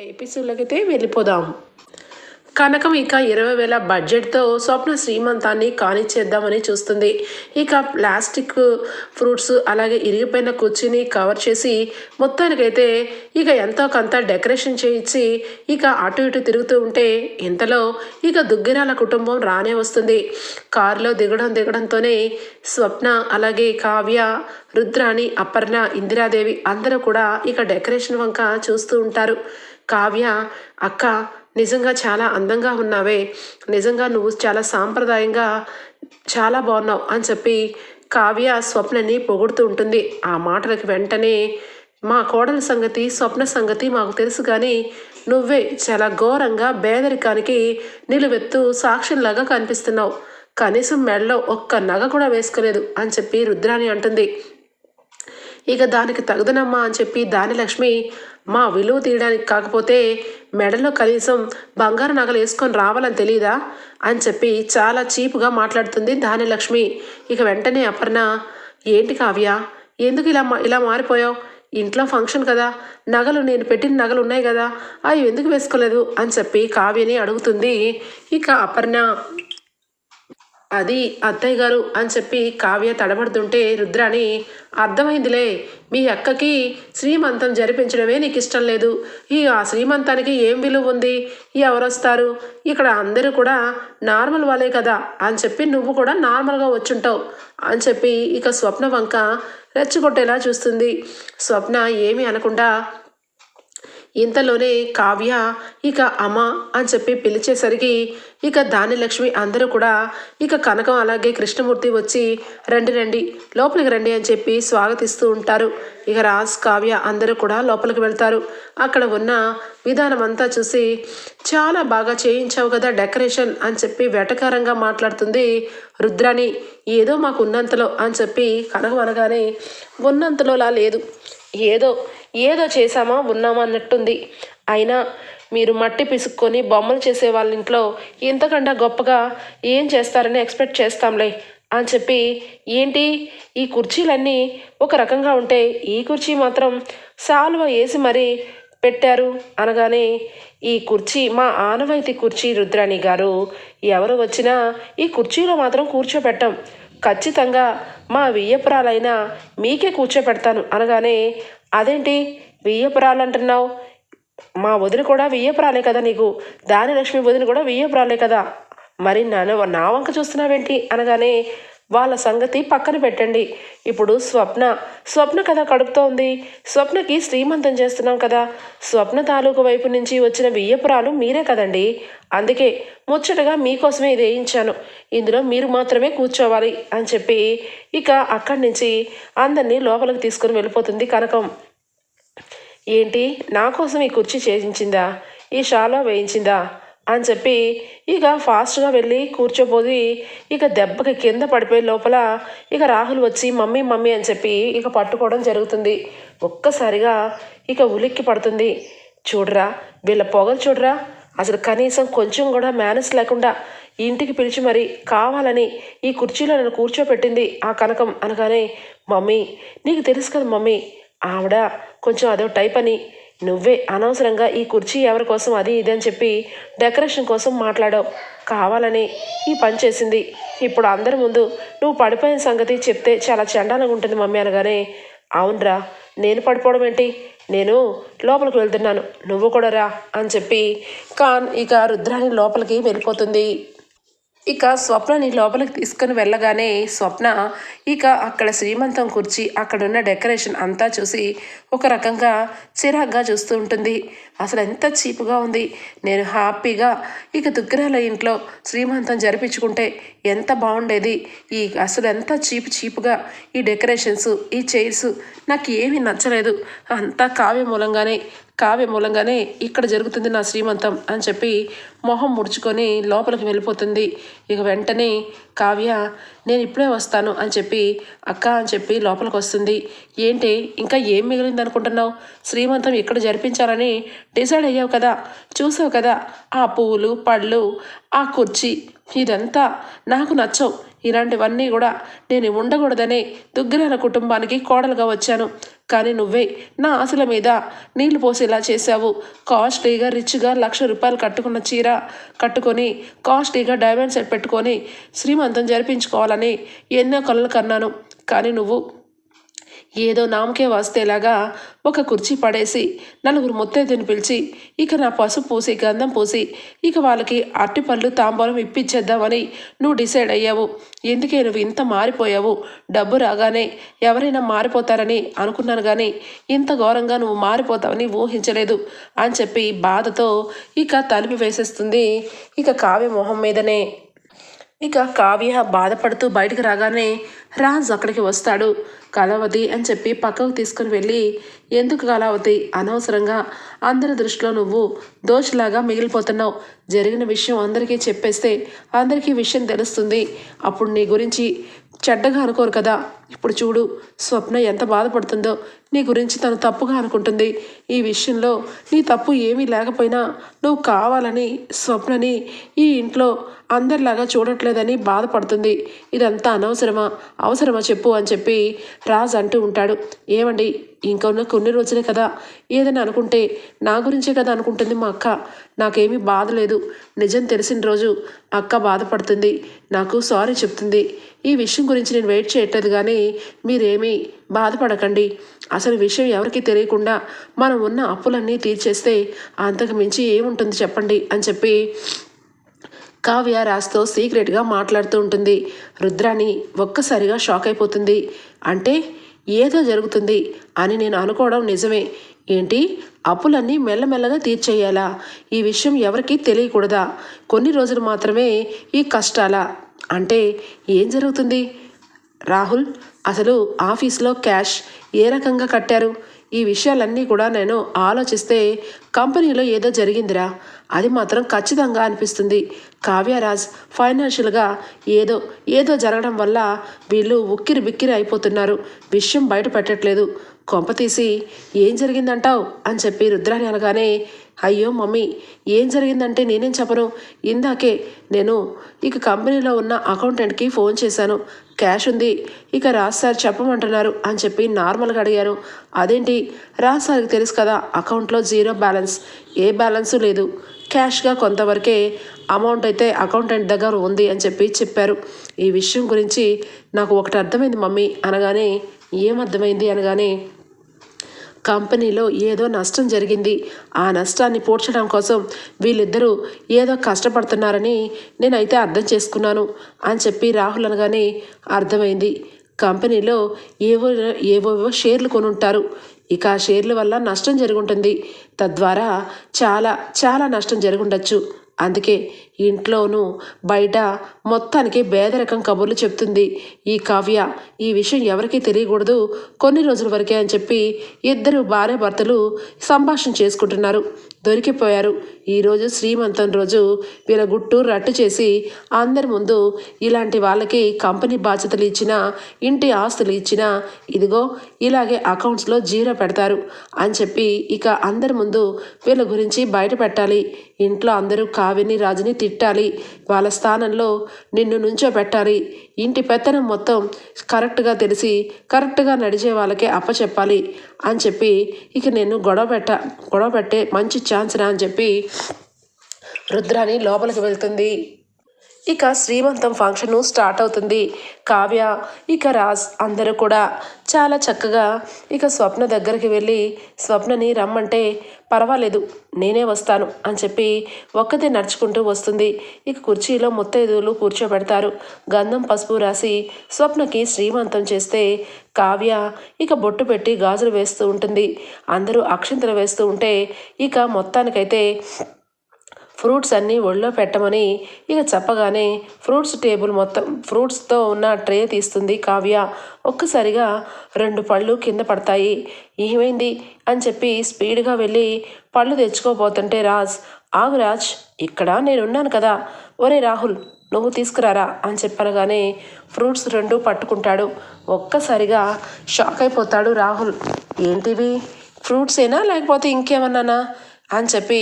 ఎపిసోడ్లకైతే వెళ్ళిపోదాం. కనకం ఇక 20,000 బడ్జెట్తో స్వప్న శ్రీమంతాన్ని కానిచ్చేద్దామని చూస్తుంది. ఇక ప్లాస్టిక్ ఫ్రూట్స్ అలాగే ఇరిగిపోయిన కుర్చీని కవర్ చేసి మొత్తానికైతే ఇక ఎంతో కొంత డెకరేషన్ చేయించి ఇక అటు ఇటు తిరుగుతూ ఉంటే ఇంతలో ఇక దుగ్గిరాల కుటుంబం రానే వస్తుంది. కారులో దిగడంతోనే స్వప్న అలాగే కావ్య, రుద్రాణి, అపర్ణ, ఇందిరాదేవి అందరూ కూడా ఇక డెకరేషన్ వంక చూస్తూ ఉంటారు. కావ్య, అక్క నిజంగా చాలా అందంగా ఉన్నావే, నిజంగా నువ్వు చాలా సాంప్రదాయంగా చాలా బాగున్నావు అని చెప్పి కావ్య స్వప్నని పొగుడుతూ ఉంటుంది. ఆ మాటలకి వెంటనే మా కోడల సంగతి స్వప్న సంగతి మాకు తెలుసు, కానీ నువ్వే చాలా ఘోరంగా పేదరికానికి నిలువెత్తు సాక్ష్యంలాగా కనిపిస్తున్నావు, కనీసం మెడలో ఒక్క నగ కూడా వేసుకోలేదు అని చెప్పి రుద్రాణి అంటుంది. ఇక దానికి తగదనమ్మా అని చెప్పి దానిలక్ష్మి, మా విలువ తీయడానికి కాకపోతే మెడలో కనీసం బంగారు నగలు వేసుకొని రావాలని తెలీదా అని చెప్పి చాలా చీపుగా మాట్లాడుతుంది దానిలక్ష్మి. ఇక వెంటనే అపర్ణ, ఏంటి కావ్య, ఎందుకు ఇలా మారిపోయావు, ఇంట్లో ఫంక్షన్ కదా, నగలు నేను పెట్టిన నగలు ఉన్నాయి కదా, అవి ఎందుకు వేసుకోలేదు అని చెప్పి కావ్యని అడుగుతుంది. ఇక అపర్ణ, అది అత్తయ్య గారు అని చెప్పి కావ్య తడబడుతుంటే రుద్రాణి, అర్థమైందిలే, మీ అక్కకి శ్రీమంతం జరిపించడమే నీకు ఇష్టం లేదు, ఈ ఆ శ్రీమంతానికి ఏం విలువ ఉంది, ఎవరొస్తారు, ఇక్కడ అందరూ కూడా నార్మల్ వాళ్ళే కదా అని చెప్పి నువ్వు కూడా నార్మల్గా వచ్చుంటావు అని చెప్పి ఇక స్వప్న వంక రెచ్చగొట్టేలా చూస్తుంది. స్వప్న ఏమీ అనకుండా ఇంతలోనే కావ్య ఇక అమ్మ అని చెప్పి పిలిచేసరికి ఇక దానిలక్ష్మి అందరూ కూడా ఇక కనకం అలాగే కృష్ణమూర్తి వచ్చి రండి లోపలికి రండి అని చెప్పి స్వాగతిస్తూ ఉంటారు. ఇక రాజ్, కావ్య అందరూ కూడా లోపలికి వెళ్తారు. అక్కడ ఉన్న విధానం అంతా చూసి చాలా బాగా చేయించావు కదా డెకరేషన్ అని చెప్పి వెటకారంగా మాట్లాడుతుంది రుద్రాణి. ఏదో మాకు ఉన్నంతలో అని చెప్పి కనకం అనగానే, ఉన్నంతలోలా లేదు, ఏదో చేశామా ఉన్నామా అన్నట్టుంది, అయినా మీరు మట్టి పిసుక్కొని బొమ్మలు చేసే వాళ్ళ ఇంట్లో ఇంతకంటే గొప్పగా ఏం చేస్తారని ఎక్స్పెక్ట్ చేస్తాంలే అని చెప్పి, ఏంటి ఈ కుర్చీలన్నీ ఒక రకంగా ఉంటే ఈ కుర్చీ మాత్రం సాల్వ వేసి మరీ పెట్టారు అనగానే, ఈ కుర్చీ మా ఆనవాయితీ కుర్చీ రుద్రాణి గారు, ఎవరు వచ్చినా ఈ కుర్చీలో మాత్రం కూర్చోబెట్టాం, ఖచ్చితంగా మా వియ్యపురాలైనా మీకే కూర్చోపెడతాను అనగానే, అదేంటి వియ్యపురాలు అంటున్నావు, మా వదిన కూడా వియ్యపురాలే కదా, నీకు దానిలక్ష్మి వదిన కూడా వియ్యపురాలే కదా, మరి నా వంక చూస్తున్నావేంటి అనగానే, వాళ్ళ సంగతి పక్కన పెట్టండి, ఇప్పుడు స్వప్న కదా కడుపుతో ఉంది, స్వప్నకి శ్రీమంతం చేస్తున్నాం కదా, స్వప్న తాలూకు వైపు నుంచి వచ్చిన వియ్యపురాలు మీరే కదండి, అందుకే ముచ్చటగా మీకోసమే ఇది వేయించాను, ఇందులో మీరు మాత్రమే కూర్చోవాలి అని చెప్పి ఇక అక్కడి నుంచి అందరినీ లోపలికి తీసుకుని వెళ్ళిపోతుంది కనకం. ఏంటి, నా కోసం ఈ కుర్చీ చేయించిందా, ఈ షాలో వేయించిందా అని చెప్పి ఇక ఫాస్ట్గా వెళ్ళి కూర్చోపోయి ఇక దెబ్బకి కింద పడిపోయే లోపల ఇక రాహుల్ వచ్చి మమ్మీ అని చెప్పి ఇక పట్టుకోవడం జరుగుతుంది. ఒక్కసారిగా ఇక ఉలిక్కి పడుతుంది. చూడరా వీళ్ళ పొగలు చూడరా, అసలు కనీసం కొంచెం కూడా మేనస్ లేకుండా ఇంటికి పిలిచి మరి కావాలని ఈ కుర్చీలో నన్ను కూర్చోపెట్టింది ఆ కనకం అనగానే, మమ్మీ నీకు తెలుసు కదా మమ్మీ, ఆవిడ కొంచెం అదో టైప్ అని, నువ్వే అనవసరంగా ఈ కుర్చీ ఎవరి కోసం అది ఇది అని చెప్పి డెకరేషన్ కోసం మాట్లాడావు, కావాలని ఈ పని చేసింది, ఇప్పుడు అందరి ముందు నువ్వు పడిపోయిన సంగతి చెప్తే చాలా చండాలంగా ఉంటుంది మమ్మీ అనగానే, అవునరా నేను పడిపోవడం ఏంటి, నేను లోపలికి వెళ్తున్నాను, నువ్వు కూడా రా అని చెప్పి ఇక రుద్రాణి లోపలికి వెళ్ళిపోతుంది. ఇక స్వప్నని లోపలికి తీసుకుని వెళ్ళగానే స్వప్న ఇక అక్కడ శ్రీమంతం కుర్చీ అక్కడున్న డెకరేషన్ అంతా చూసి ఒక రకంగా చిరాగ్గా చూస్తూ ఉంటుంది. అసలు ఎంత చీపుగా ఉంది, నేను హ్యాపీగా ఇక దుగ్గిరాల ఇంట్లో శ్రీమంతం జరిపించుకుంటే ఎంత బాగుండేది, ఈ అసలు ఎంత చీపుగా ఈ డెకరేషన్స్ ఈ చైర్స్ నాకు ఏమీ నచ్చలేదు, అంతా కావ్య మూలంగానే ఇక్కడ జరుగుతుంది నా శ్రీమంతం అని చెప్పి మొహం ముడుచుకొని లోపలికి వెళ్ళిపోతుంది. ఇక వెంటనే కావ్య, నేను ఇప్పుడే వస్తాను అని చెప్పి అక్క అని చెప్పి లోపలికి వస్తుంది. ఏంటి ఇంకా ఏం మిగిలింది అనుకుంటున్నావు, శ్రీమంతం ఇక్కడ జరిపించాలని డిసైడ్ అయ్యావు కదా, చూసావు కదా ఆ పువ్వులు పళ్ళు ఆ కుర్చీ, ఇదంతా నాకు నచ్చవు, ఇలాంటివన్నీ కూడా నేను ఉండకూడదనే దుగ్గరాల కుటుంబానికి కోడలుగా వచ్చాను. కానీ నువ్వే నా ఆశల మీద నీళ్లు పోసేలా చేశావు. కాస్ట్లీగా రిచ్గా ₹1,00,000 కట్టుకున్న చీర కట్టుకొని కాస్ట్లీగా డైమండ్ సెట్ పెట్టుకొని శ్రీమంతం జరిపించుకోవాలని ఎన్నో కలలు కన్నాను. కానీ నువ్వు ఏదో నామకే వస్తేలాగా ఒక కుర్చీ పడేసి నలుగురు ముత్తైదుని పిలిచి ఇక నా పసుపు పూసి గంధం పూసి ఇక వాళ్ళకి అరటిపళ్ళు తాంబూలం ఇప్పించేద్దామని నువ్వు డిసైడ్ అయ్యావు. ఎందుకే నువ్వు ఇంత మారిపోయావు? డబ్బు రాగానే ఎవరైనా మారిపోతారని అనుకున్నాను, కానీ ఇంత ఘోరంగా నువ్వు మారిపోతావని ఊహించలేదు అని చెప్పి బాధతో ఇక తలుపు వేసేస్తుంది ఇక కావ్య మొహం మీదనే. ఇక కావ్య బాధపడుతూ బయటకు రాగానే రాజ్ అక్కడికి వస్తాడు. కళావతి అని చెప్పి పక్కకు తీసుకుని వెళ్ళి, ఎందుకు కళావతి అనవసరంగా అందరి దృష్టిలో నువ్వు దోషిలాగా మిగిలిపోతున్నావు. జరిగిన విషయం అందరికీ చెప్పేస్తే అందరికీ విషయం తెలుస్తుంది. అప్పుడు నీ గురించి చెడ్డగా అనుకోరు కదా. ఇప్పుడు చూడు స్వప్న ఎంత బాధపడుతుందో. నీ గురించి తను తప్పుగా అనుకుంటుంది. ఈ విషయంలో నీ తప్పు ఏమీ లేకపోయినా నువ్వు కావాలని స్వప్నని ఈ ఇంట్లో అందరిలాగా చూడట్లేదని బాధపడుతుంది. ఇదంతా అవసరమా చెప్పు అని చెప్పి రాజ్ అంటూ ఉంటాడు. ఏమండి, ఇంకొన్న కొన్ని రోజులే కదా, ఏదైనా అనుకుంటే నా గురించే కదా అనుకుంటుంది మా అక్క. నాకేమీ బాధ లేదు. నిజం తెలిసిన రోజు అక్క బాధపడుతుంది, నాకు సారీ చెప్తుంది. ఈ విషయం గురించి నేను వెయిట్ చేయట్లేదు, కానీ మీరేమీ బాధపడకండి. అసలు విషయం ఎవరికి తెలియకుండా మనం ఉన్న అప్పులన్నీ తీర్చేస్తే అంతకు మించి ఏముంటుంది చెప్పండి అని చెప్పి కావ్య రాజ్తో సీక్రెట్గా మాట్లాడుతూ ఉంటుంది. రుద్రాని ఒక్కసారిగా షాక్ అయిపోతుంది. అంటే ఏదో జరుగుతుంది అని నేను అనుకోవడం నిజమే. ఏంటి, అప్పులన్నీ మెల్లమెల్లగా తీర్చేయాలా? ఈ విషయం ఎవరికీ తెలియకూడదా? కొన్ని రోజులు మాత్రమే ఈ కష్టాలా? అంటే ఏం జరుగుతుంది? రాహుల్, అసలు ఆఫీస్లో క్యాష్ ఏ రకంగా కట్టారు? ఈ విషయాలన్నీ కూడా నేను ఆలోచిస్తే కంపెనీలో ఏదో జరిగిందిరా, అది మాత్రం ఖచ్చితంగా అనిపిస్తుంది. కావ్యరాజ్ ఫైనాన్షియల్గా ఏదో జరగడం వల్ల వీళ్ళు ఉక్కిరి బిక్కిరి అయిపోతున్నారు. విషయం బయట పెట్టట్లేదు. కొంపతీసి ఏం జరిగిందంటావు అని చెప్పి రుద్రాని అనగానే, అయ్యో మమ్మీ, ఏం జరిగిందంటే నేనేం చెప్పను. ఇందాకే నేను ఇక కంపెనీలో ఉన్న అకౌంటెంట్కి ఫోన్ చేశాను. క్యాష్ ఉంది, ఇక రాజ్ సార్ చెప్పమంటున్నారు అని చెప్పి నార్మల్గా అడిగాను. అదేంటి, రాజ్ సార్కి తెలుసు కదా అకౌంట్లో 0 బ్యాలెన్స్, ఏ బ్యాలెన్సు లేదు. క్యాష్గా కొంతవరకే అమౌంట్ అయితే అకౌంటెంట్ దగ్గర ఉంది అని చెప్పి చెప్పారు. ఈ విషయం గురించి నాకు ఒకటి అర్థమైంది మమ్మీ అనగానే, ఏం అర్థమైంది అనగానే, కంపెనీలో ఏదో నష్టం జరిగింది. ఆ నష్టాన్ని పూడ్చడం కోసం వీళ్ళిద్దరూ ఏదో కష్టపడుతున్నారని నేనైతే అర్థం చేసుకున్నాను అని చెప్పి రాహుల్ అనగానే, అర్థమైంది. కంపెనీలో ఏవేవో షేర్లు కొనుంటారు. ఇక ఆ షేర్ల వల్ల నష్టం జరుగుంటుంది. తద్వారా చాలా చాలా నష్టం జరుగుండొచ్చు. అందుకే ఇంట్లోనూ బయట మొత్తానికి పేదరికం కబుర్లు చెప్తుంది ఈ కావ్య. ఈ విషయం ఎవరికీ తెలియకూడదు, కొన్ని రోజుల వరకే అని చెప్పి ఇద్దరు భార్యాభర్తలు సంభాషణ చేసుకుంటున్నారు. దొరికిపోయారు. ఈరోజు శ్రీమంతం రోజు వీళ్ళ గుట్టు రట్టు చేసి అందరి ముందు ఇలాంటి వాళ్ళకి కంపెనీ బాధ్యతలు ఇచ్చినా, ఇంటి ఆస్తులు ఇచ్చినా, ఇదిగో ఇలాగే అకౌంట్స్లో 0 పెడతారు అని చెప్పి ఇక అందరి ముందు వీళ్ళ గురించి బయట పెట్టాలి. ఇంట్లో అందరూ కావ్యని రాజుని తిట్టాలి. వాళ్ళ స్థానంలో నిన్ను నుంచో పెట్టాలి. ఇంటి పెత్తనం మొత్తం కరెక్ట్గా తెలిసి కరెక్ట్గా నడిచే వాళ్ళకే అప్పచెప్పాలి అని చెప్పి ఇక నేను గొడవ పెట్టే మంచి ఛాన్స్ రా అని చెప్పి రుద్రాని లోపలికి వెళ్తుంది. ఇక శ్రీమంతం ఫంక్షన్ స్టార్ట్ అవుతుంది. కావ్య ఇక రాజ్ అందరూ కూడా చాలా చక్కగా ఇక స్వప్న దగ్గరికి వెళ్ళి స్వప్నని రమ్మంటే, పర్వాలేదు నేనే వస్తాను అని చెప్పి ఒక్కతే నడుచుకుంటూ వస్తుంది. ఇక కుర్చీలో ముత్తైదువులు కూర్చోబెడతారు. గంధం పసుపు రాసి స్వప్నకి శ్రీమంతం చేస్తే కావ్య ఇక బొట్టు పెట్టి గాజులు వేస్తూ ఉంటుంది. అందరూ అక్షింతలు వేస్తూ ఉంటే ఇక మొత్తానికైతే ఫ్రూట్స్ అన్నీ ఒళ్ళో పెట్టమని ఇక చెప్పగానే ఫ్రూట్స్ టేబుల్ మొత్తం ఫ్రూట్స్తో ఉన్న ట్రే తీస్తుంది కావ్య. ఒక్కసారిగా 2 పళ్ళు కింద పడతాయి. ఏమైంది అని చెప్పి స్పీడ్గా వెళ్ళి పళ్ళు తెచ్చుకోబోతుంటే రాజ్, ఆగు రాజ్, ఇక్కడ నేనున్నాను కదా, ఒరే రాహుల్ నువ్వు తీసుకురారా అని చెప్పనగానే ఫ్రూట్స్ 2 పట్టుకుంటాడు. ఒక్కసారిగా షాక్ అయిపోతాడు రాహుల్. ఏంటివి, ఫ్రూట్సేనా లేకపోతే ఇంకేమన్నానా అని చెప్పి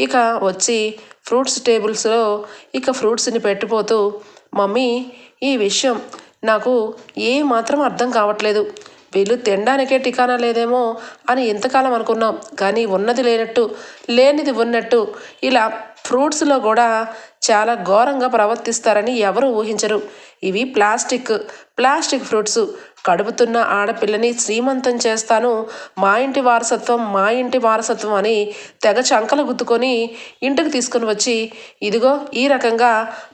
ఇక వచ్చి ఫ్రూట్స్ టేబుల్స్లో ఇక ఫ్రూట్స్ని పెట్టిపోతూ, మమ్మీ, ఈ విషయం నాకు ఏమాత్రం అర్థం కావట్లేదు. వీళ్ళు తినడానికే ఠికానా లేదేమో అని ఎంతకాలం అనుకున్నాం. కానీ ఉన్నది లేనట్టు, లేనిది ఉన్నట్టు ఇలా ఫ్రూట్స్లో కూడా చాలా ఘోరంగా ప్రవర్తిస్తారని ఎవరు ఊహించరు. ఇవి ప్లాస్టిక్ ఫ్రూట్స్. కడుపుతున్న ఆడపిల్లని శ్రీమంతం చేస్తాను, మా ఇంటి వారసత్వం అని తెగ చంకలు గుద్దుకొని ఇంటికి తీసుకుని వచ్చి ఇదిగో ఈ రకంగా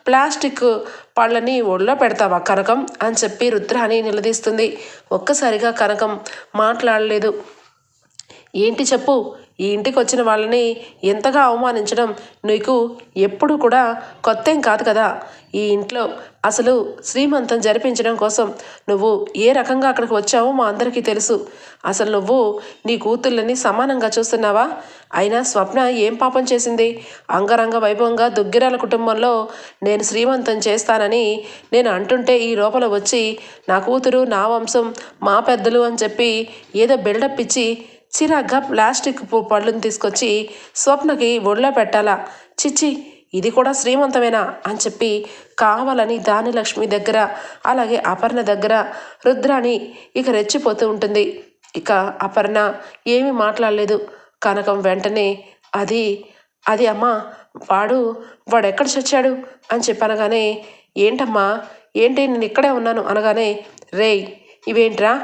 ప్లాస్టిక్ పళ్ళని ఒళ్ళో పెడతావా కనకం అని చెప్పి రుద్రాని నిలదీస్తుంది. ఒక్కసారిగా కనకం మాట్లాడలేదు. ఏంటి చెప్పు, ఈ ఇంటికి వచ్చిన వాళ్ళని ఎంతగా అవమానించడం నీకు ఎప్పుడు కూడా కొత్త ఏం కాదు కదా. ఈ ఇంట్లో అసలు శ్రీమంతం జరిపించడం కోసం నువ్వు ఏ రకంగా అక్కడికి వచ్చావో మా అందరికీ తెలుసు. అసలు నువ్వు నీ కూతుళ్ళని సమానంగా చూస్తున్నావా? అయినా స్వప్న ఏం పాపం చేసింది? అంగరంగ వైభవంగా దుగ్గిరాల కుటుంబంలో నేను శ్రీమంతం చేస్తానని నేను అంటుంటే ఈ లోపల వచ్చి నా కూతురు, నా వంశం, మా పెద్దలు అని చెప్పి ఏదో బిల్డప్ ఇచ్చి చిరాగ్గా ప్లాస్టిక్ పళ్ళుని తీసుకొచ్చి స్వప్నకి ఒళ్ళో పెట్టాలా? చిచ్చి, ఇది కూడా శ్రీమంతమేనా అని చెప్పి కావాలని దానిలక్ష్మి దగ్గర అలాగే అపర్ణ దగ్గర రుద్రాని ఇక రెచ్చిపోతూ ఉంటుంది. ఇక అపర్ణ ఏమీ మాట్లాడలేదు. కనకం వెంటనే అది అమ్మా, వాడు ఎక్కడ చచ్చాడు అని చెప్పనగానే ఏంటమ్మా, ఏంటి నేను ఇక్కడే ఉన్నాను అనగానే రేయ్ ఇవేంట్రా,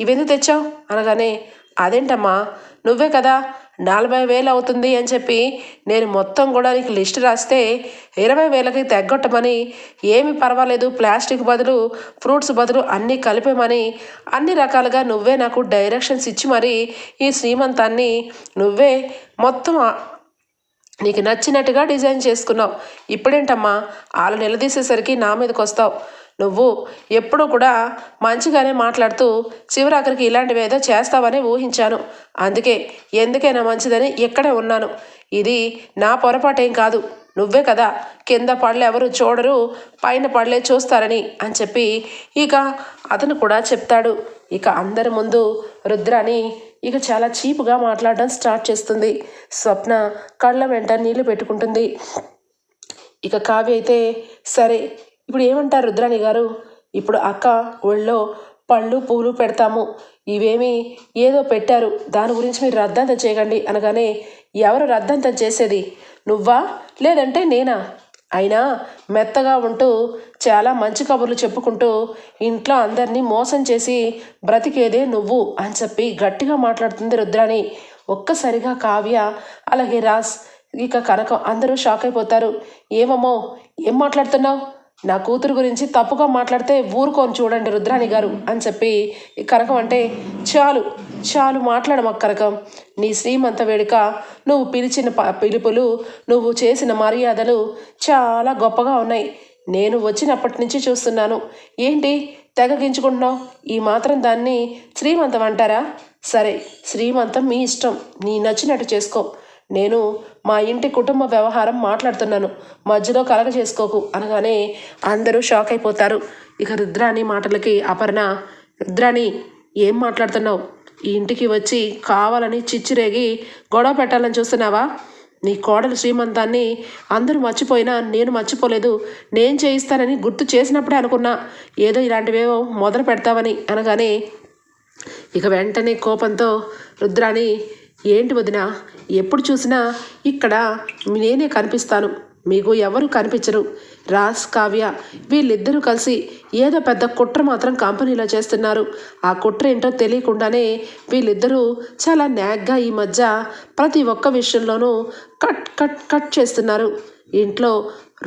ఇవెందుకు తెచ్చావు అనగానే అదేంటమ్మా, నువ్వే కదా 40,000 అవుతుంది అని చెప్పి నేను మొత్తం కూడా నీకు లిస్ట్ రాస్తే 20,000కి తగ్గొట్టమని, ఏమి పర్వాలేదు ప్లాస్టిక్ బదులు ఫ్రూట్స్ బదులు అన్నీ కలిపేమని అన్ని రకాలుగా నువ్వే నాకు డైరెక్షన్స్ ఇచ్చి మరి ఈ శ్రీమంతాన్ని నువ్వే మొత్తం నీకు నచ్చినట్టుగా డిజైన్ చేసుకున్నావు. ఇప్పుడేంటమ్మా వాళ్ళు నిలదీసేసరికి నా మీదకి వస్తావు? నువ్వు ఎప్పుడూ కూడా మంచిగానే మాట్లాడుతూ చివరాఖరికి ఇలాంటివి ఏదో చేస్తావని ఊహించాను. అందుకే ఎందుకైనా మంచిదని ఇక్కడే ఉన్నాను. ఇది నా పొరపాటేం కాదు. నువ్వే కదా కింద పళ్ళు ఎవరు చూడరు, పైన పళ్ళే చూస్తారని అని చెప్పి ఇక అతను కూడా చెప్తాడు. ఇక అందరి ముందు రుద్రాని ఇక చాలా చీపుగా మాట్లాడడం స్టార్ట్ చేస్తుంది. స్వప్న కళ్ళ వెంట నీళ్లు పెట్టుకుంటుంది. ఇక కావ్య అయితే సరే, ఇప్పుడు ఏమంటారు రుద్రాణి గారు? ఇప్పుడు అక్క ఒళ్ళో పళ్ళు పూలు పెడతాము, ఇవేమి ఏదో పెట్టారు, దాని గురించి మీరు రద్దంతం చేయకండి అనగానే ఎవరు రద్దంతం చేసేది, నువ్వా లేదంటే నేనా? అయినా మెత్తగా ఉంటూ చాలా మంచి కబుర్లు చెప్పుకుంటూ ఇంట్లో అందరినీ మోసం చేసి బ్రతికేదే నువ్వు అని చెప్పి గట్టిగా మాట్లాడుతుంది రుద్రాణి. ఒక్కసారిగా కావ్య అలాగే రాజ్ ఇక కనకం అందరూ షాక్ అయిపోతారు. ఏమమ్మో, ఏం మాట్లాడుతున్నావు? నా కూతురు గురించి తప్పుగా మాట్లాడితే ఊరుకోని చూడండి రుద్రాణి గారు అని చెప్పి కనకం అంటే చాలు మాట్లాడమక్క కనకం. నీ శ్రీమంత వేడుక, నువ్వు పిలిచిన పిలుపులు, నువ్వు చేసిన మర్యాదలు చాలా గొప్పగా ఉన్నాయి. నేను వచ్చినప్పటి నుంచి చూస్తున్నాను. ఏంటి తెగగించుకుంటున్నావు? ఈ మాత్రం దాన్ని శ్రీమంతం అంటారా? సరే, శ్రీమంతం మీ ఇష్టం, నీ నచ్చినట్టు చేసుకో. నేను మా ఇంటి కుటుంబ వ్యవహారం మాట్లాడుతున్నాను, మధ్యలో కలగ చేసుకోకు అనగానే అందరూ షాక్ అయిపోతారు. ఇక రుద్రాణి మాటలకి అపర్ణ, రుద్రాణి ఏం మాట్లాడుతున్నావు? ఈ ఇంటికి వచ్చి కావాలని చిచ్చిరేగి గొడవ పెట్టాలని చూస్తున్నావా? నీ కోడలు శ్రీమంతాన్ని అందరూ మర్చిపోయినా నేను మర్చిపోలేదు. నేను చేయిస్తానని గుర్తు చేసినప్పుడే అనుకున్నా ఏదో ఇలాంటివేవో మొదలు పెడతావని అనగానే ఇక వెంటనే కోపంతో రుద్రాణి, ఏంటి వదిన, ఎప్పుడు చూసినా ఇక్కడ నేనే కనిపిస్తాను, మీకు ఎవరు కనిపించరు. రాజ్, కావ్య వీళ్ళిద్దరూ కలిసి ఏదో పెద్ద కుట్ర మాత్రం కంపెనీలో చేస్తున్నారు. ఆ కుట్ర ఏంటో తెలియకుండానే వీళ్ళిద్దరూ చాలా న్యాగ్గా ఈ మధ్య ప్రతి ఒక్క విషయంలోనూ కట్ చేస్తున్నారు. ఇంట్లో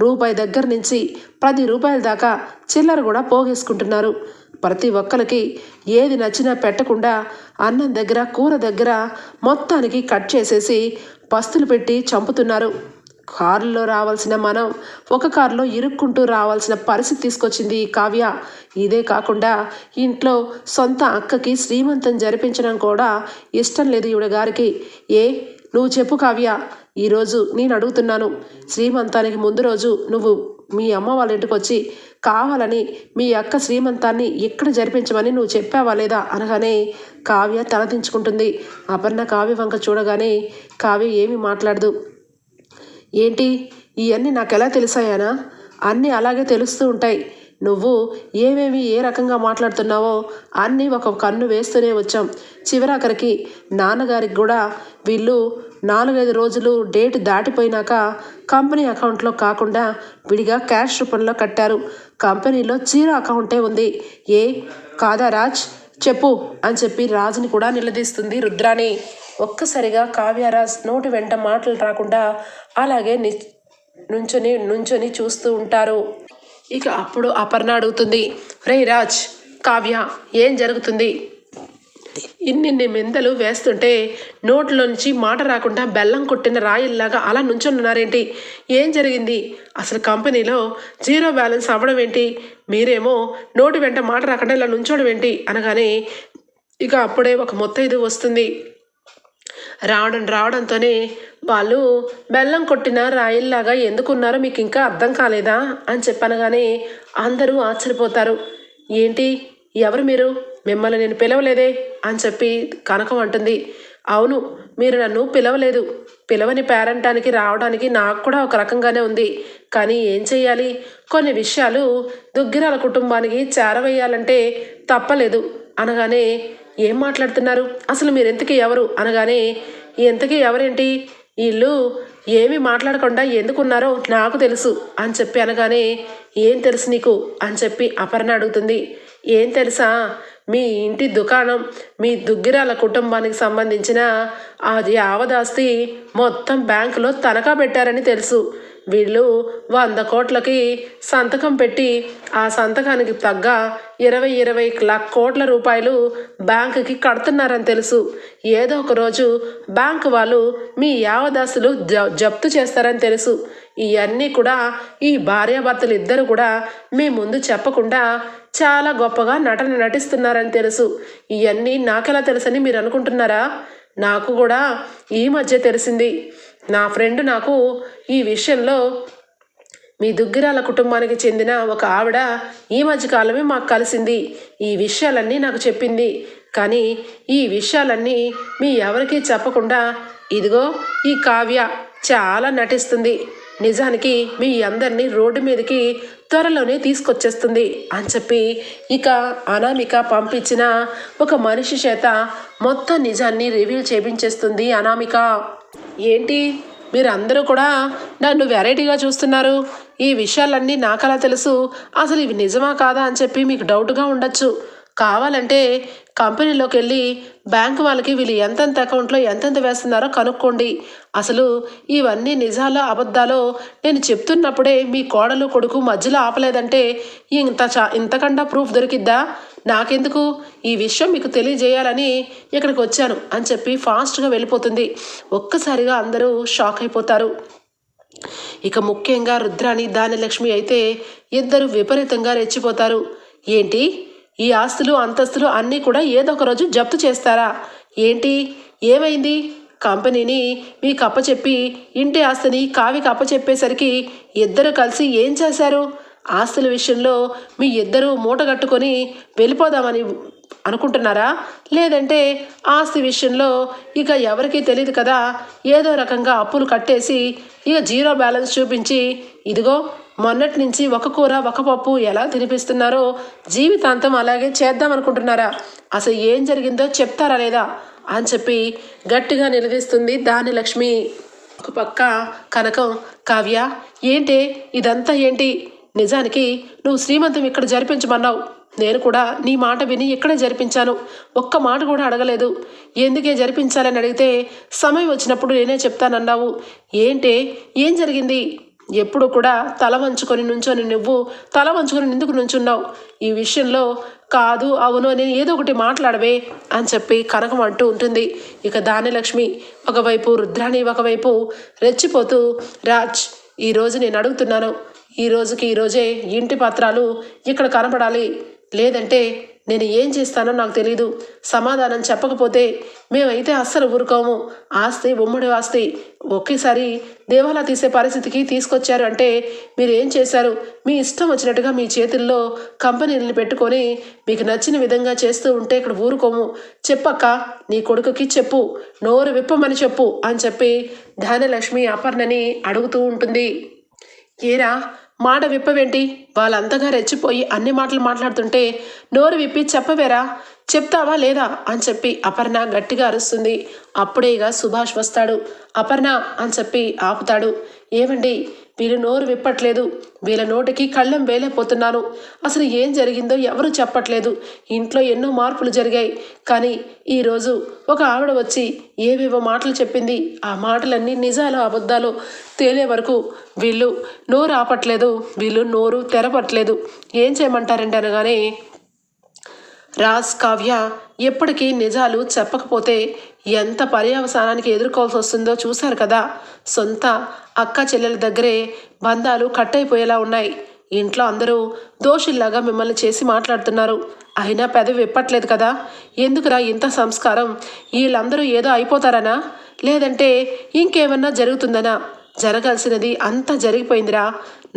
రూపాయి దగ్గర నుంచి 10 రూపాయల దాకా చిల్లర కూడా పోగేసుకుంటున్నారు. ప్రతి ఒక్కరికి ఏది నచ్చినా పెట్టకుండా అన్నం దగ్గర కూర దగ్గర మొత్తానికి కట్ చేసేసి పస్తులు పెట్టి చంపుతున్నారు. కారులో రావాల్సిన మనం ఒక కారులో ఇరుక్కుంటూ రావాల్సిన పరిస్థితి తీసుకొచ్చింది ఈ కావ్య. ఇదే కాకుండా ఇంట్లో సొంత అక్కకి శ్రీమంతం జరిపించడం కూడా ఇష్టం లేదు ఈవిడ గారికి. నువ్వు చెప్పు కావ్య, ఈరోజు నేను అడుగుతున్నాను, శ్రీమంతానికి ముందు రోజు నువ్వు మీ అమ్మ వాళ్ళ ఇంటికి వచ్చి కావాలని మీ అక్క శ్రీమంతాన్ని ఇక్కడ జరిపించమని నువ్వు చెప్పావా లేదా అనగానే కావ్య తలదించుకుంటుంది. అపర్ణ కావ్య వంక చూడగానే కావ్య ఏమీ మాట్లాడదు. ఏంటి ఇవన్నీ నాకు ఎలా తెలిసాయానా? అన్నీ అలాగే తెలుస్తూ ఉంటాయి. నువ్వు ఏమేమి ఏ రకంగా మాట్లాడుతున్నావో అన్నీ ఒక కన్ను వేస్తూనే వచ్చాం. చివరాఖరికి నాన్నగారికి కూడా వీళ్ళు 4-5 రోజులు డేట్ దాటిపోయినాక కంపెనీ అకౌంట్లో కాకుండా విడిగా క్యాష్ రూపంలో కట్టారు. కంపెనీలో జీరో అకౌంటే ఉంది. ఏ కాదా రాజ్, చెప్పు అని చెప్పి రాజుని కూడా నిలదీస్తుంది రుద్రాణి. ఒక్కసారిగా కావ్యరాజ్ నోటి వెంట మాటలు రాకుండా అలాగే నుంచొని చూస్తూ ఉంటారు. ఇక అప్పుడు అపర్ణ అడుగుతుంది, రే రాజ్, కావ్య ఏం జరుగుతుంది? ఇన్నిన్ని మెందలు వేస్తుంటే నోట్లోంచి మాట రాకుండా బెల్లం కొట్టిన రాయిల్లాగా అలా నుంచొనున్నారేంటి? ఏం జరిగింది? అసలు కంపెనీలో జీరో బ్యాలెన్స్ అవ్వడం ఏంటి? మీరేమో నోటి వెంట మాట రాకుండా ఇలా నుంచోవడం ఏంటి అనగానే ఇక అప్పుడే ఒక మొత్తైదు వస్తుంది. రావడంతోనే వాళ్ళు బెల్లం కొట్టిన రాయిల్లాగా ఎందుకున్నారో మీకు ఇంకా అర్థం కాలేదా అని చెప్పనగానే అందరూ ఆశ్చర్యపోతారు. ఏంటి, ఎవరు మీరు? మిమ్మల్ని నేను పిలవలేదే అని చెప్పి కనకం అంటుంది. అవును, మీరు నన్ను పిలవలేదు. పిలవని పేరంటానికి రావడానికి నాకు కూడా ఒక రకంగానే ఉంది. కానీ ఏం చెయ్యాలి, కొన్ని విషయాలు దుగ్గిరాల కుటుంబానికి చేరవేయాలంటే తప్పలేదు అనగానే ఏం మాట్లాడుతున్నారు, అసలు మీరు ఎంతకీ ఎవరు అనగానే ఎంతకీ ఎవరేంటి, వీళ్ళు ఏమీ మాట్లాడకుండా ఎందుకున్నారో నాకు తెలుసు అని చెప్పి అనగానే ఏం తెలుసు నీకు అని చెప్పి అపర్ణ అడుగుతుంది. ఏం తెలుసా, మీ ఇంటి దుకాణం మీ దుగ్గిరాల కుటుంబానికి సంబంధించిన అది ఆవదాస్తి మొత్తం బ్యాంకులో తనఖా పెట్టారని తెలుసు. వీళ్ళు 100 కోట్లకి సంతకం పెట్టి ఆ సంతకానికి తగ్గ 20 కోట్ల రూపాయలు బ్యాంకుకి కడుతున్నారని తెలుసు. ఏదో ఒక రోజు బ్యాంకు వాళ్ళు మీ యావదాసులు జప్తు చేస్తారని తెలుసు. ఇవన్నీ కూడా ఈ భార్యాభర్తలు ఇద్దరు కూడా మీ ముందు చెప్పకుండా చాలా గొప్పగా నటిస్తున్నారని తెలుసు. ఇవన్నీ నాకెలా తెలుసని మీరు అనుకుంటున్నారా? నాకు కూడా ఈ మధ్య తెలిసింది. నా ఫ్రెండ్ నాకు ఈ విషయంలో మీ దుగ్గిరాల కుటుంబానికి చెందిన ఒక ఆవిడ ఈ మధ్యకాలమే మాకు కలిసింది. ఈ విషయాలన్నీ నాకు చెప్పింది. కానీ ఈ విషయాలన్నీ మీ ఎవరికీ చెప్పకుండా ఇదిగో ఈ కావ్య చాలా నటిస్తుంది. నిజానికి మీ అందరినీ రోడ్డు మీదకి త్వరలోనే తీసుకొచ్చేస్తుంది అని చెప్పి ఇక అనామిక పంపించిన ఒక మనిషి చేత మొత్తం నిజాన్ని రివీల్ చేపించేస్తుంది అనామిక. ఏంటి, మీరు అందరూ కూడా నన్ను వెరైటీగా చూస్తున్నారు? ఈ విషయాలన్నీ నాకలా తెలుసు, అసలు ఇవి నిజమా కాదా అని చెప్పి మీకు డౌట్గా ఉండొచ్చు. కావాలంటే కంపెనీలోకి వెళ్ళి బ్యాంకు వాళ్ళకి వీళ్ళు ఎంతెంత అకౌంట్లో ఎంతెంత వేస్తున్నారో కనుక్కోండి. అసలు ఇవన్నీ నిజాలో అబద్ధాలో నేను చెప్తున్నప్పుడే మీ కోడలు కొడుకు మధ్యలో ఆపలేదంటే ఇంతకన్నా ప్రూఫ్ దొరికిద్దా? నాకెందుకు, ఈ విషయం మీకు తెలియజేయాలని ఇక్కడికి వచ్చాను అని చెప్పి ఫాస్ట్గా వెళ్ళిపోతుంది. ఒక్కసారిగా అందరూ షాక్ అయిపోతారు. ఇక ముఖ్యంగా రుద్రాణి ధాన్యలక్ష్మి అయితే ఇద్దరు విపరీతంగా రెచ్చిపోతారు. ఏంటి, ఈ ఆస్తులు అంతస్తులు అన్నీ కూడా ఏదో ఒక రోజు జప్తు చేస్తారా ఏంటి? ఏమైంది? కంపెనీని మీకు అప్పచెప్పి ఇంటి ఆస్తిని కావికి అప్పచెప్పేసరికి ఇద్దరు కలిసి ఏం చేశారు? ఆస్తుల విషయంలో మీ ఇద్దరూ మూటగట్టుకొని వెళ్ళిపోదామని అనుకుంటున్నారా? లేదంటే ఆస్తి విషయంలో ఇక ఎవరికీ తెలియదు కదా, ఏదో రకంగా అప్పులు కట్టేసి ఇక జీరో బ్యాలెన్స్ చూపించి ఇదిగో మొన్నటి నుంచి ఒక కూర ఒక పప్పు ఎలా తినిపిస్తున్నారో జీవితాంతం అలాగే చేద్దాం అనుకుంటున్నారా? అసలు ఏం జరిగిందో చెప్తారా లేదా అని చెప్పి గట్టిగా నిలదీస్తుంది ధాన్యలక్ష్మి. ఒక పక్క కనకం, కావ్య ఏంటి ఇదంతా ఏంటి? నిజానికి నువ్వు శ్రీమంతం ఇక్కడ జరిపించమన్నావు. నేను కూడా నీ మాట విని ఇక్కడే జరిపించాను. ఒక్క మాట కూడా అడగలేదు. ఎందుకే జరిపించాలని అడిగితే సమయం వచ్చినప్పుడు నేనే చెప్తానన్నావు. ఏంటి, ఏం జరిగింది? ఎప్పుడు కూడా తల వంచుకొని నుంచొని నువ్వు తల వంచుకొని ఎందుకు నుంచున్నావు? ఈ విషయంలో కాదు అవును నేను ఏదో ఒకటి మాట్లాడవే అని చెప్పి కనకం అంటూ ఉంటుంది. ఇక ధాన్యలక్ష్మి ఒకవైపు, రుద్రాణి ఒకవైపు రెచ్చిపోతూ, రాజ్ ఈరోజు నేను అడుగుతున్నాను, ఈరోజే ఇంటి పత్రాలు ఇక్కడ కనపడాలి, లేదంటే నేను ఏం చేస్తానో నాకు తెలీదు. సమాధానం చెప్పకపోతే మేమైతే అస్సలు ఊరుకోము. ఆస్తి ఉమ్మడి ఆస్తి ఒకేసారి దేవాలా తీసే పరిస్థితికి తీసుకొచ్చారు అంటే మీరు ఏం చేశారు? మీ ఇష్టం వచ్చినట్టుగా మీ చేతుల్లో కంపెనీలను పెట్టుకొని మీకు నచ్చిన విధంగా చేస్తూ ఉంటే ఇక్కడ ఊరుకోము. చెప్పక్క, నీ కొడుకుకి చెప్పు, నోరు విప్పమని చెప్పు అని చెప్పి ధాన్యలక్ష్మి అపర్ణని అడుగుతూ ఉంటుంది. ఏరా మాట విప్పవేంటి? వాళ్ళంతగా రెచ్చిపోయి అన్ని మాటలు మాట్లాడుతుంటే నోరు విప్పి చెప్పవేరా, చెప్తావా లేదా అని చెప్పి అపర్ణ గట్టిగా అరుస్తుంది. అప్పుడే ఇక సుభాష్ వస్తాడు. అపర్ణ అని చెప్పి ఆపుతాడు. ఏమండి, వీళ్ళు నోరు విప్పట్లేదు, వీళ్ళ నోటికి కళ్ళెం వేలేపోతున్నాను. అసలు ఏం జరిగిందో ఎవరు చెప్పట్లేదు. ఇంట్లో ఎన్నో మార్పులు జరిగాయి, కానీ ఈరోజు ఒక ఆవిడ వచ్చి ఏవేవో మాటలు చెప్పింది. ఆ మాటలన్నీ నిజాలో అబద్ధాలు తేలే వరకు వీళ్ళు నోరు ఆపట్లేదు, వీళ్ళు నోరు తెరపట్లేదు. ఏం చేయమంటారండి అనగానే రాజ్ కావ్య ఎప్పటికీ నిజాలు చెప్పకపోతే ఎంత పర్యవసానానికి ఎదుర్కోవాల్సి వస్తుందో చూశారు కదా. సొంత అక్క చెల్లెల దగ్గరే బంధాలు కట్టయిపోయేలా ఉన్నాయి. ఇంట్లో అందరూ దోషుల్లాగా మిమ్మల్ని చేసి మాట్లాడుతున్నారు. అయినా పెదవి విప్పట్లేదు కదా. ఎందుకురా ఇంత సంస్కారం? వీళ్ళందరూ ఏదో అయిపోతారనా, లేదంటే ఇంకేమన్నా జరుగుతుందనా? జరగాల్సినది అంతా జరిగిపోయిందిరా.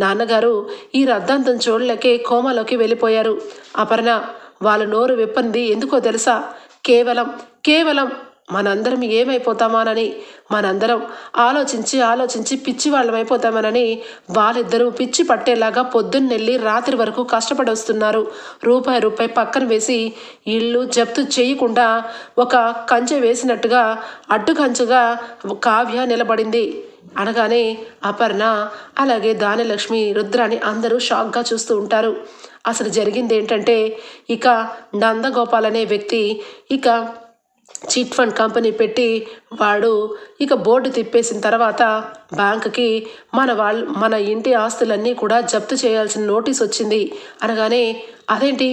నాన్నగారు ఈ రద్దాంతం చూడలేకే కోమాలోకి వెళ్ళిపోయారు. అపర్ణ వాళ్ళ నోరు విప్పంది ఎందుకో తెలుసా? కేవలం కేవలం మనందరం ఏమైపోతామానని, మనందరం ఆలోచించి పిచ్చి వాళ్ళమైపోతామనని వాళ్ళిద్దరూ పిచ్చి పట్టేలాగా పొద్దున్నెళ్ళి రాత్రి వరకు కష్టపడి వస్తున్నారు. రూపాయి పక్కన వేసి ఇల్లు జప్తు చేయకుండా ఒక కంచె వేసినట్టుగా అడ్డుకంచెగా కావ్య నిలబడింది. అనగానే అపర్ణ అలాగే దానిలక్ష్మి రుద్రాని అందరూ షాక్గా చూస్తూ ఉంటారు. అసలు జరిగింది ఏంటంటే, ఇక నందగోపాల్ అనే వ్యక్తి ఇక చిట్ ఫండ్ కంపెనీ పెట్టి వాడు ఇక బోర్డు తిప్పేసిన తర్వాత బ్యాంకుకి మన ఇంటి ఆస్తులన్నీ కూడా జప్తు చేయాల్సిన నోటీస్ వచ్చింది. అనగానే అదేంటి,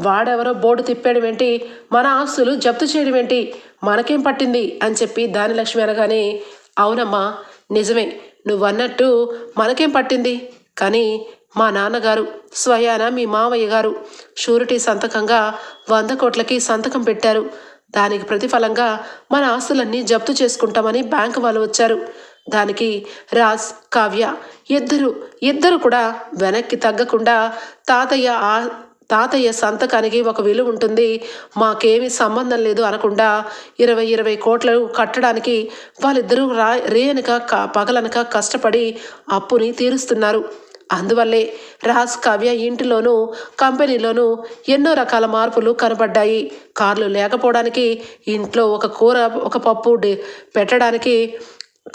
వాడెవరో బోర్డు తిప్పేయడం ఏంటి, మన ఆస్తులు జప్తు చేయడం ఏంటి, మనకేం పట్టింది అని చెప్పి దానిలక్ష్మి అనగానే అవునమ్మా నిజమే, నువ్వన్నట్టు మనకేం పట్టింది, కానీ మా నాన్నగారు స్వయాన మీ మావయ్య గారు షూరిటీ సంతకంగా 100 కోట్లకి సంతకం పెట్టారు. దానికి ప్రతిఫలంగా మన ఆస్తులన్నీ జప్తు చేసుకుంటామని బ్యాంకు వాళ్ళు వచ్చారు. దానికి రాజ్ కావ్య ఇద్దరు కూడా వెనక్కి తగ్గకుండా తాతయ్య సంతకానికి ఒక విలువ ఉంటుంది, మాకేమీ సంబంధం లేదు అనకుండా 20 కోట్లు కట్టడానికి వాళ్ళిద్దరూ రేయనక పగలనక కష్టపడి అప్పుని తీరుస్తున్నారు. అందువల్లే రాజ్ కావ్య ఇంటిలోనూ కంపెనీలోనూ ఎన్నో రకాల మార్పులు కనబడ్డాయి. కార్లు లేకపోవడానికి, ఇంట్లో ఒక కూర ఒక పప్పు పెట్టడానికి,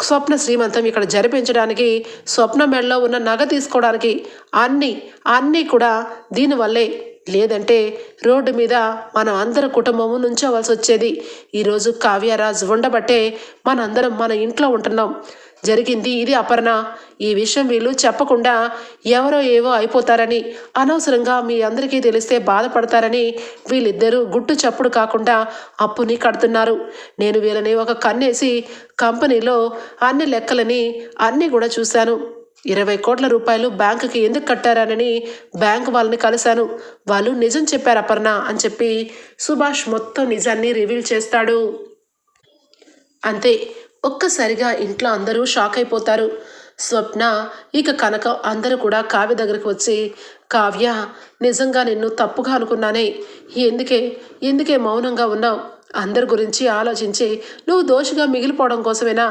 స్వప్న శ్రీమంతం ఇక్కడ జరిపించడానికి, స్వప్న మెడలో ఉన్న నగ తీసుకోవడానికి అన్నీ కూడా దీనివల్లే. లేదంటే రోడ్డు మీద మనం అందరం కుటుంబము నుంచోవలసి వచ్చేది. ఈరోజు కావ్యరాజ్ ఉండబట్టే మనందరం మన ఇంట్లో ఉంటున్నాం. జరిగింది ఇది అపర్ణ. ఈ విషయం వీళ్ళు చెప్పకుండా ఎవరో ఏవో అయిపోతారని, అనవసరంగా మీ అందరికీ తెలిస్తే బాధపడతారని వీళ్ళిద్దరూ గుట్టు చప్పుడు కాకుండా అప్పుని కడుతున్నారు. నేను వీళ్ళని ఒక కన్నేసి కంపెనీలో అన్ని లెక్కలని అన్నీ కూడా చూశాను. 20 కోట్ల రూపాయలు బ్యాంకుకి ఎందుకు కట్టారనని బ్యాంకు వాళ్ళని కలిశాను. వాళ్ళు నిజం చెప్పారు అపర్ణ అని చెప్పి సుభాష్ మొత్తం నిజాన్ని రివీల్ చేస్తాడు. అంతే, ఒక్కసారిగా ఇంట్లో అందరూ షాక్ అయిపోతారు. స్వప్న ఇక కనక అందరూ కూడా కావ్య దగ్గరికి వచ్చి, కావ్య నిజంగా నిన్ను తప్పుగా అనుకున్నానే, ఎందుకే మౌనంగా ఉన్నావు? అందరి గురించి ఆలోచించి నువ్వు దోషిగా మిగిలిపోవడం కోసమేనా?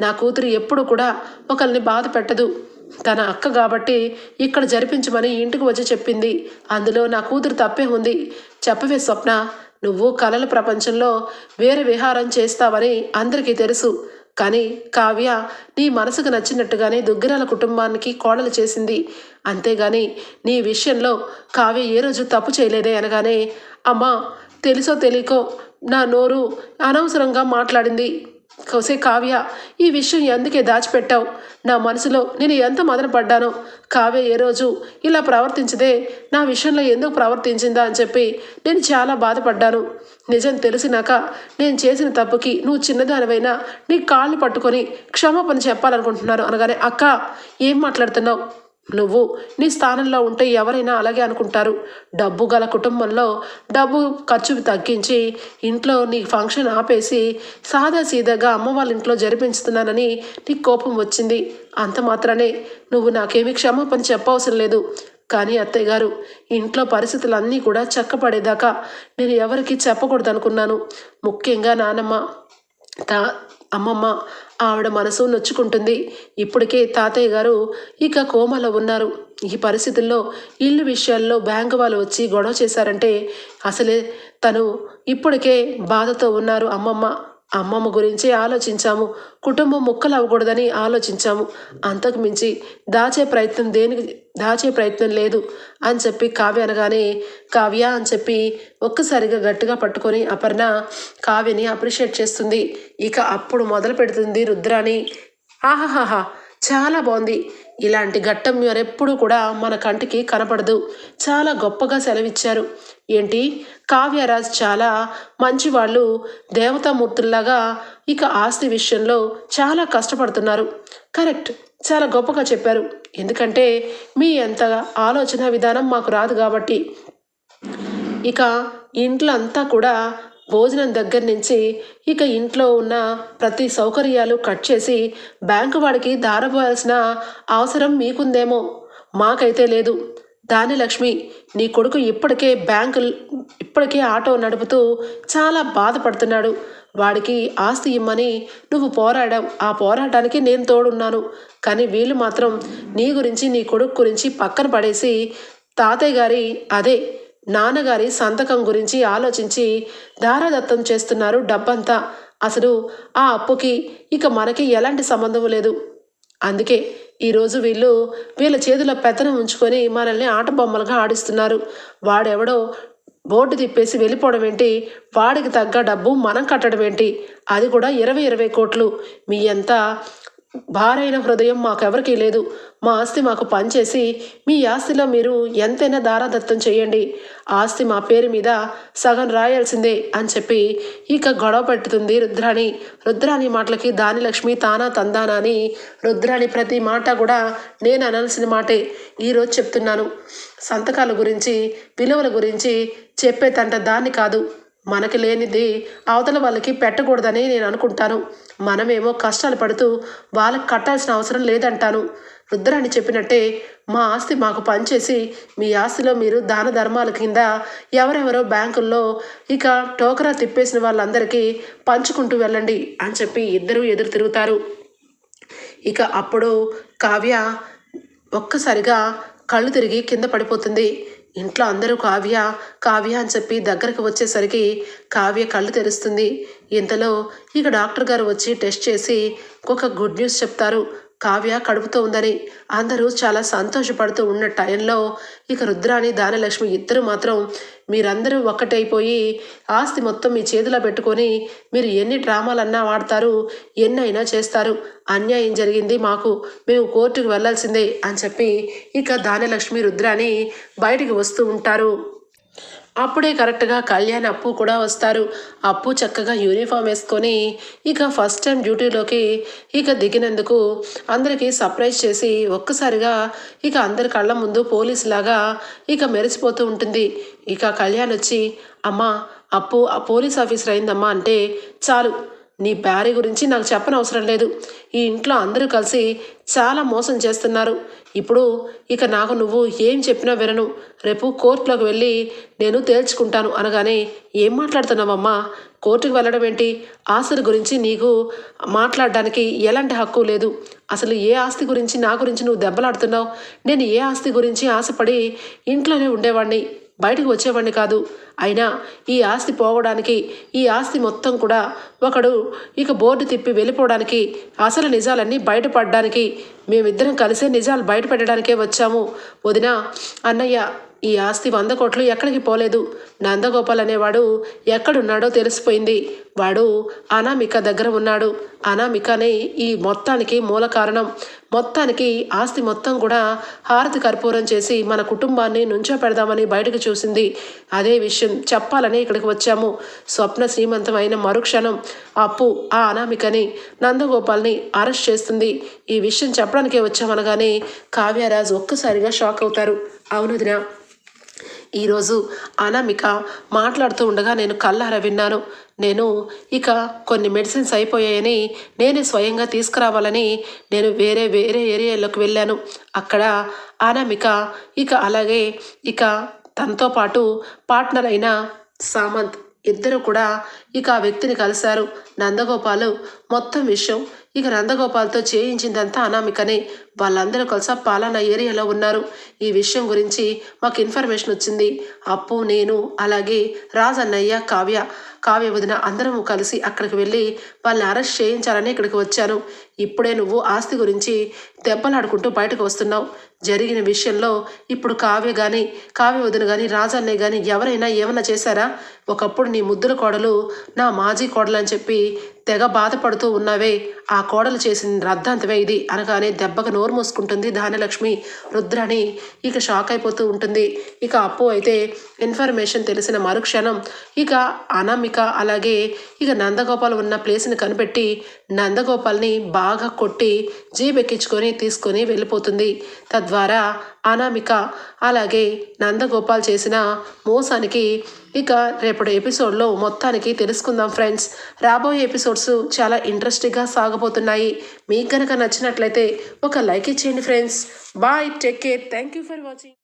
నా కూతురు ఎప్పుడు కూడా ఒకరిని బాధ పెట్టదు. తన అక్క కాబట్టి ఇక్కడ జరిపించమని ఇంటికి వచ్చి చెప్పింది. అందులో నా కూతురు తప్పే ఉంది. చెప్పవే స్వప్న, నువ్వు కలల ప్రపంచంలో వేరే విహారం చేస్తావని అందరికీ తెలుసు. కానీ కావ్య నీ మనసుకు నచ్చినట్టుగానే దుగ్గిరాల కుటుంబానికి కోడలు చేసింది. అంతేగాని నీ విషయంలో కావ్య ఏ రోజు తప్పు చేయలేదే అనగానే, అమ్మా తెలుసో తెలియకో నా నోరు అనవసరంగా మాట్లాడింది. కౌసే కావ్య, ఈ విషయం ఎందుకే దాచిపెట్టావు? నా మనసులో నేను ఎంత మదన పడ్డానో. కావ్య ఏ రోజు ఇలా ప్రవర్తించదే, నా విషయంలో ఎందుకు ప్రవర్తించిందా అని చెప్పి నేను చాలా బాధపడ్డాను. నిజం తెలిసినాక నేను చేసిన తప్పుకి నువ్వు చిన్నదానివైనా నీ కాళ్ళు పట్టుకొని క్షమాపణ చెప్పాలనుకుంటున్నాను అనగానే, అక్క ఏం మాట్లాడుతున్నావు? నువ్వు నీ స్థానంలో ఉంటే ఎవరైనా అలాగే అనుకుంటారు. డబ్బు గల కుటుంబంలో డబ్బు ఖర్చు తగ్గించి ఇంట్లో నీ ఫంక్షన్ ఆపేసి సాదాసీదాగా అమ్మ వాళ్ళ ఇంట్లో జరిపించుతున్నానని నీకు కోపం వచ్చింది. అంత మాత్రానే నువ్వు నాకేమీ క్షమాపణ చెప్పవసరం లేదు. కానీ అత్తయ్య గారు, ఇంట్లో పరిస్థితులన్నీ కూడా చక్కపడేదాకా నేను ఎవరికి చెప్పకూడదు అనుకున్నాను. ముఖ్యంగా నానమ్మ అమ్మమ్మ ఆవిడ మనసు నొచ్చుకుంటుంది. ఇప్పటికే తాతయ్య గారు ఇక కోమాలో ఉన్నారు. ఈ పరిస్థితుల్లో ఇల్లు విషయాల్లో బ్యాంకు వాళ్ళు వచ్చి గొడవ చేశారంటే అసలే తను ఇప్పటికే బాధతో ఉన్నారు అమ్మమ్మ. అమ్మమ్మ గురించి ఆలోచించాము. కుటుంబం ముక్కలు అవ్వకూడదని ఆలోచించాము. అంతకు మించి దాచే ప్రయత్నం లేదు అని చెప్పి కావ్య అనగానే, కావ్య అని చెప్పి ఒక్కసారిగా గట్టిగా పట్టుకొని అపర్ణ కావ్యని అప్రిషియేట్ చేస్తుంది. ఇక అప్పుడు మొదలు పెడుతుంది రుద్రాని. ఆహాహాహా, చాలా బాగుంది. ఇలాంటి ఘట్టం మరెప్పుడు కూడా మన కంటికి కనపడదు. చాలా గొప్పగా సెలవిచ్చారు. ఏంటి, కావ్యరాజ్ చాలా మంచివాళ్ళు, దేవతామూర్తుల్లాగా ఇక ఆస్తి విషయంలో చాలా కష్టపడుతున్నారు. కరెక్ట్, చాలా గొప్పగా చెప్పారు. ఎందుకంటే మీ అంత ఆలోచన విధానం మాకు రాదు కాబట్టి. ఇక ఇంట్లో అంతా కూడా భోజనం దగ్గర నుంచి ఇక ఇంట్లో ఉన్న ప్రతి సౌకర్యాలు కట్ చేసి బ్యాంకు వాడికి దారపోయాల్సిన అవసరం మీకుందేమో, మాకైతే లేదు. దానిలక్ష్మి, నీ కొడుకు ఇప్పటికే ఆటో నడుపుతూ చాలా బాధపడుతున్నాడు. వాడికి ఆస్తి ఇమ్మని నువ్వు పోరాడావు. ఆ పోరాటానికి నేను తోడున్నాను. కానీ వీళ్ళు మాత్రం నీ గురించి, నీ కొడుకు గురించి పక్కన పడేసి తాతయ్య గారి నాన్నగారి సంతకం గురించి ఆలోచించి దారాదత్తం చేస్తున్నారు డబ్బంతా. అసలు ఆ అప్పుకి ఇక మనకి ఎలాంటి సంబంధం లేదు. అందుకే ఈరోజు వీళ్ళ చేతిలో పెత్తనం ఉంచుకొని మనల్ని ఆట బొమ్మలుగా ఆడిస్తున్నారు. వాడెవడో బోర్డు తిప్పేసి వెళ్ళిపోవడం ఏంటి, వాడికి తగ్గ డబ్బు మనం కట్టడం ఏంటి, అది కూడా 20 కోట్లు. మీ ఎంత భారైన హృదయం మాకెవరికీ లేదు. మా ఆస్తి మాకు పనిచేసి మీ ఆస్తిలో మీరు ఎంతైనా దారాదత్తం చేయండి. ఆస్తి మా పేరు మీద సగం రాయాల్సిందే అని చెప్పి ఇక గొడవ పెట్టుతుంది రుద్రాణి. రుద్రాణి మాటలకి దానిలక్ష్మి తానా తందానా అని రుద్రాణి ప్రతి మాట కూడా నేను అనాల్సిన మాటే ఈరోజు చెప్తున్నాను. సంతకాల గురించి, విలువల గురించి చెప్పేతంట దాన్ని కాదు. మనకి లేనిది అవతల వాళ్ళకి పెట్టకూడదని నేను అనుకుంటాను. మనమేమో కష్టాలు పడుతూ వాళ్ళకి కట్టాల్సిన అవసరం లేదంటాను. రుద్రాణి చెప్పినట్టే మా ఆస్తి మాకు పనిచేసి మీ ఆస్తిలో మీరు దాన ధర్మాల కింద ఎవరెవరో బ్యాంకుల్లో ఇక టోకరా తిప్పేసిన వాళ్ళందరికీ పంచుకుంటూ వెళ్ళండి అని చెప్పి ఇద్దరూ ఎదురు తిరుగుతారు. ఇక అప్పుడు కావ్య ఒక్కసారిగా కళ్ళు తిరిగి కింద పడిపోతుంది. ఇంట్లో అందరూ కావ్య కావ్య అని చెప్పి దగ్గరకు వచ్చేసరికి కావ్య కళ్ళు తెరుస్తుంది. ఇంతలో ఇక డాక్టర్ గారు వచ్చి టెస్ట్ చేసి ఒక గుడ్ న్యూస్ చెప్తారు. కావ్య కడుపుతో ఉందని. అందరూ చాలా సంతోషపడుతూ ఉన్న టైంలో ఇక రుద్రాణి దానలక్ష్మి ఇద్దరు మాత్రం మీరందరూ ఒక్కటైపోయి ఆస్తి మొత్తం మీ చేతిలో పెట్టుకొని మీరు ఎన్ని డ్రామాలన్నా వాడతారు, ఎన్నైనా చేస్తారు. అన్యాయం జరిగింది మాకు, మేము కోర్టుకు వెళ్ళాల్సిందే అని చెప్పి ఇక దానలక్ష్మి రుద్రాణి బయటికి వస్తూ ఉంటారు. అప్పుడే కరెక్ట్గా కళ్యాణ్ అప్పు కూడా వస్తారు. అప్పు చక్కగా యూనిఫామ్ వేసుకొని ఇక ఫస్ట్ టైం డ్యూటీలోకి ఇక దిగినందుకు అందరికీ సర్ప్రైజ్ చేసి ఒక్కసారిగా ఇక అందరి కళ్ళ ముందు పోలీసులాగా ఇక మెరిసిపోతూ ఉంటుంది. ఇక కళ్యాణ్ వచ్చి, అమ్మా అప్పు ఆ పోలీస్ ఆఫీసర్ అయిందమ్మా అంటే, చాలు, నీ భార్య గురించి నాకు చెప్పనవసరం లేదు. ఈ ఇంట్లో అందరూ కలిసి చాలా మోసం చేస్తున్నారు. ఇప్పుడు ఇక నాకు నువ్వు ఏం చెప్పినా వినను. రేపు కోర్టులోకి వెళ్ళి నేను తేల్చుకుంటాను అనగానే, ఏం మాట్లాడుతున్నావమ్మా? కోర్టుకు వెళ్ళడం ఏంటి? ఆస్తుల గురించి నీకు మాట్లాడడానికి ఎలాంటి హక్కు లేదు. అసలు ఏ ఆస్తి గురించి నా గురించి నువ్వు దెబ్బలాడుతున్నావు? నేను ఏ ఆస్తి గురించి ఆశపడి ఇంట్లోనే ఉండేవాడిని, బయటకు వచ్చేవాడిని కాదు. అయినా ఈ ఆస్తి పోవడానికి, ఈ ఆస్తి మొత్తం కూడా ఒకడు ఇక బోర్డు తిప్పి వెళ్ళిపోవడానికి, అసలు నిజాలన్నీ బయటపడడానికి మేమిద్దరం కలిసే నిజాలు బయటపెట్టడానికే వచ్చాము. వదినా, అన్నయ్య, ఈ ఆస్తి 100 కోట్లు ఎక్కడికి పోలేదు. నందగోపాల్ అనేవాడు ఎక్కడున్నాడో తెలిసిపోయింది. వాడు అనామిక దగ్గర ఉన్నాడు. అనామికనే ఈ మొత్తానికి మూల కారణం. మొత్తానికి ఆస్తి మొత్తం కూడా హారతి కర్పూరం చేసి మన కుటుంబాన్ని నుంచో పెడదామని బయటకు చూసింది. అదే విషయం చెప్పాలని ఇక్కడికి వచ్చాము. స్వప్న శ్రీమంతం అయిన మరుక్షణం అప్పు ఆ అనామికని, నందగోపాల్ని అరెస్ట్ చేస్తుంది. ఈ విషయం చెప్పడానికే వచ్చామనగానే కావ్యరాజ్ ఒక్కసారిగా షాక్ అవుతారు. అవునదినా, ఈరోజు అనామిక మాట్లాడుతూ ఉండగా నేను కళ్ళారా విన్నాను. నేను ఇక కొన్ని మెడిసిన్స్ అయిపోయాయని నేనే స్వయంగా తీసుకురావాలని నేను వేరే ఏరియాలోకి వెళ్ళాను. అక్కడ అనామిక ఇక అలాగే ఇక తనతో పాటు పార్ట్నర్ అయిన సామంత్ ఇద్దరు కూడా ఇక ఆ వ్యక్తిని కలిశారు. నందగోపాలు మొత్తం విషయం ఇక నందగోపాల్తో చేయించిందంతా అనామికనే. వాళ్ళందరూ కలిసి పాలనా ఏరియాలో ఉన్నారు. ఈ విషయం గురించి మాకు ఇన్ఫర్మేషన్ వచ్చింది. అప్పు, నేను, అలాగే రాజన్నయ్య, కావ్య వదిన అందరము కలిసి అక్కడికి వెళ్ళి వాళ్ళని అరెస్ట్ చేయించాలని ఇక్కడికి వచ్చాను. ఇప్పుడే నువ్వు ఆస్తి గురించి దెబ్బలాడుకుంటూ బయటకు వస్తున్నావు. జరిగిన విషయంలో ఇప్పుడు కావ్య వదిన కానీ రాజన్నయ్య కానీ ఎవరైనా ఏమన్నా చేశారా? ఒకప్పుడు నీ ముద్దుల కోడలు నా మాజీ కోడలు అని చెప్పి తెగ బాధపడుతూ ఉన్నావే, ఆ కోడలు చేసిన రద్దంతవే ఇది అనగానే దెబ్బకు నోరు మూసుకుంటుంది ధాన్యలక్ష్మి. రుద్రాని ఇక షాక్ అయిపోతూ ఉంటుంది. ఇక అప్పు అయితే ఇన్ఫర్మేషన్ తెలిసిన మరుక్షణం ఇక అనామిక అలాగే ఇక నందగోపాల్ ఉన్న ప్లేస్ని కనిపెట్టి నందగోపాల్ని బాగా కొట్టి జీబెక్కించుకొని తీసుకొని వెళ్ళిపోతుంది. తద్వారా అనామిక అలాగే నందగోపాల్ చేసిన మోసానికి ఇక రేపటి ఎపిసోడ్లో మొత్తానికి తెలుసుకుందాం ఫ్రెండ్స్. రాబోయే ఎపిసోడ్స్ చాలా ఇంట్రెస్టింగ్గా సాగబోతున్నాయి. మీకు కనుక నచ్చినట్లయితే ఒక లైక్ ఇచ్చేయండి friends. Bye, take care, thank you for watching.